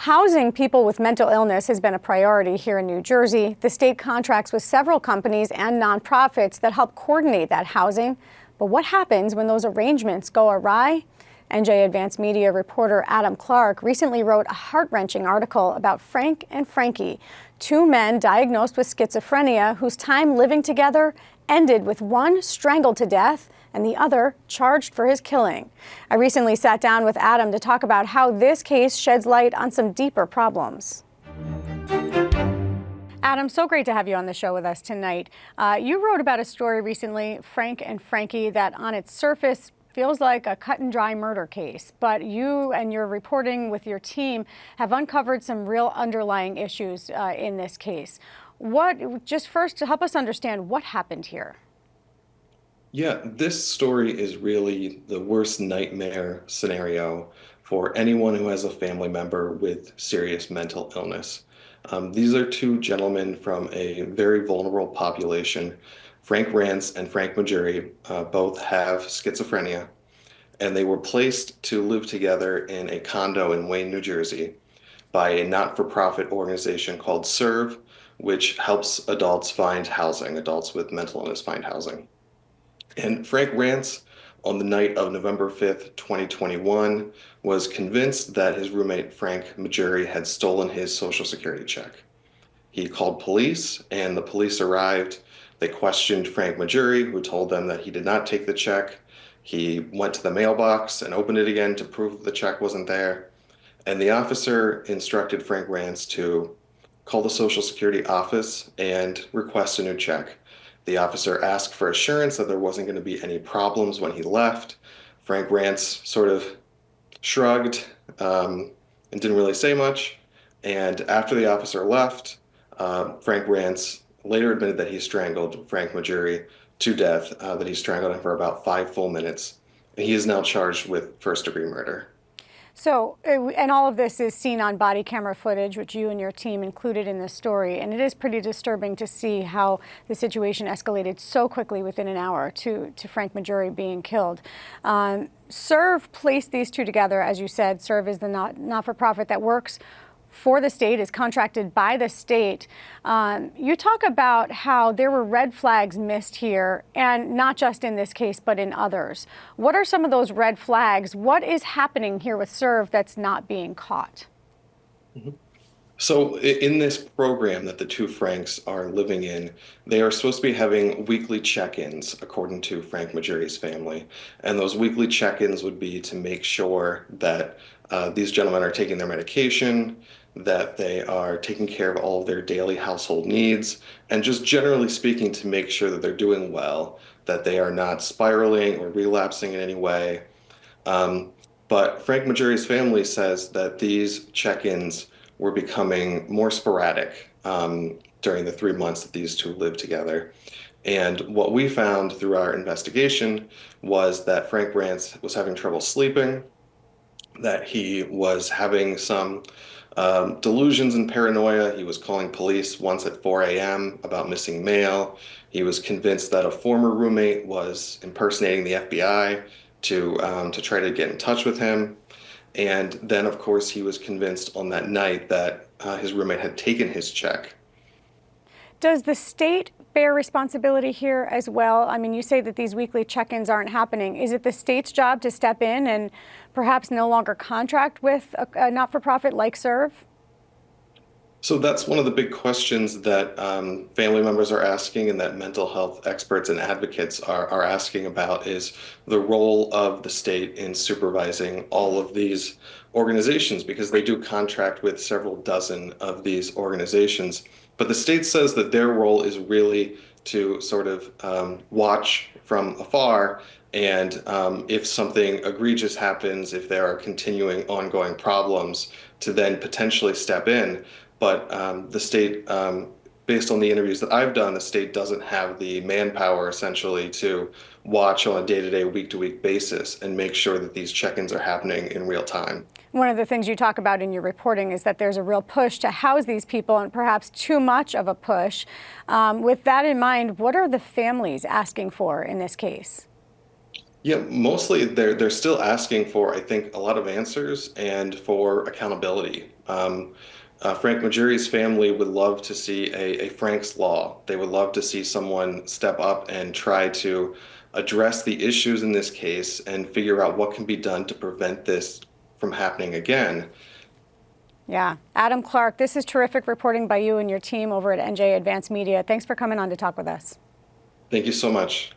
Housing people with mental illness has been a priority here in New Jersey. The state contracts with several companies and nonprofits that help coordinate that housing. But what happens when those arrangements go awry? NJ Advanced Media reporter Adam Clark recently wrote a heart-wrenching article about Frank and Frankie, two men diagnosed with schizophrenia whose time living together ended with one strangled to death and the other charged for his killing. I recently sat down with Adam to talk about how this case sheds light on some deeper problems. Adam, so great to have you on the show with us tonight. You wrote about a story recently, Frank and Frankie, that on its surface feels like a cut and dry murder case, but you and your reporting with your team have uncovered some real underlying issues in this case. Just first to help us understand what happened here. Yeah, this story is really the worst nightmare scenario for anyone who has a family member with serious mental illness. These are two gentlemen from a very vulnerable population. Frank Rance and Frank Majuri both have schizophrenia, and they were placed to live together in a condo in Wayne, New Jersey by a not-for-profit organization called SERVE, which helps adults find housing, adults with mental illness find housing. And Frank Rance, on the night of November 5th, 2021, was convinced that his roommate Frank Majuri had stolen his Social Security check. He called police, and the police arrived. They questioned Frank Majuri, who told them that he did not take the check. He went to the mailbox and opened it again to prove the check wasn't there. And the officer instructed Frank Rance to call the Social Security office and request a new check. The officer asked for assurance that there wasn't going to be any problems when he left. Frank Rance sort of shrugged and didn't really say much. And after the officer left, Frank Rance later admitted that he strangled Frank Majuri to death, that he strangled him for about 5 full minutes. And he is now charged with first-degree murder. So, and all of this is seen on body camera footage, which you and your team included in this story. And it is pretty disturbing to see how the situation escalated so quickly within an hour to Frank Majuri being killed. SERVE placed these two together, as you said. SERVE is the not-for-profit that works for the state, is contracted by the state. You talk about how there were red flags missed here, and not just in this case, but in others. What are some of those red flags? What is happening here with SERVE that's not being caught? Mm-hmm. So in this program that the two Franks are living in, they are supposed to be having weekly check-ins, according to Frank Majuri's family. And those weekly check-ins would be to make sure that these gentlemen are taking their medication, that they are taking care of all of their daily household needs, and just generally speaking to make sure that they're doing well, that they are not spiraling or relapsing in any way. But Frank Majuri's family says that these check-ins were becoming more sporadic during the 3 months that these two lived together. And what we found through our investigation was that Frank Rance was having trouble sleeping, that he was having some delusions and paranoia. He was calling police once at 4 a.m. about missing mail. He was convinced that a former roommate was impersonating the FBI to try to get in touch with him. And then, of course, he was convinced on that night that his roommate had taken his check. Does the state bear responsibility here as well? I mean, you say that these weekly check-ins aren't happening. Is it the state's job to step in and perhaps no longer contract with a not-for-profit like SERVE? So that's one of the big questions that family members are asking and that mental health experts and advocates are asking about is the role of the state in supervising all of these organizations, because they do contract with several dozen of these organizations. But the state says that their role is really to sort of watch from afar, and if something egregious happens, if there are continuing ongoing problems, to then potentially step in. But the state, based on the interviews that I've done, the state doesn't have the manpower essentially to watch on a day-to-day, week-to-week basis and make sure that these check-ins are happening in real time. One of the things you talk about in your reporting is that there's a real push to house these people, and perhaps too much of a push. With that in mind, what are the families asking for in this case? Yeah, mostly they're still asking for, I think, a lot of answers and for accountability. Frank Majuri's family would love to see a Frank's Law. They would love to see someone step up and try to address the issues in this case and figure out what can be done to prevent this from happening again. Yeah. Adam Clark, this is terrific reporting by you and your team over at NJ Advanced Media. Thanks for coming on to talk with us. Thank you so much.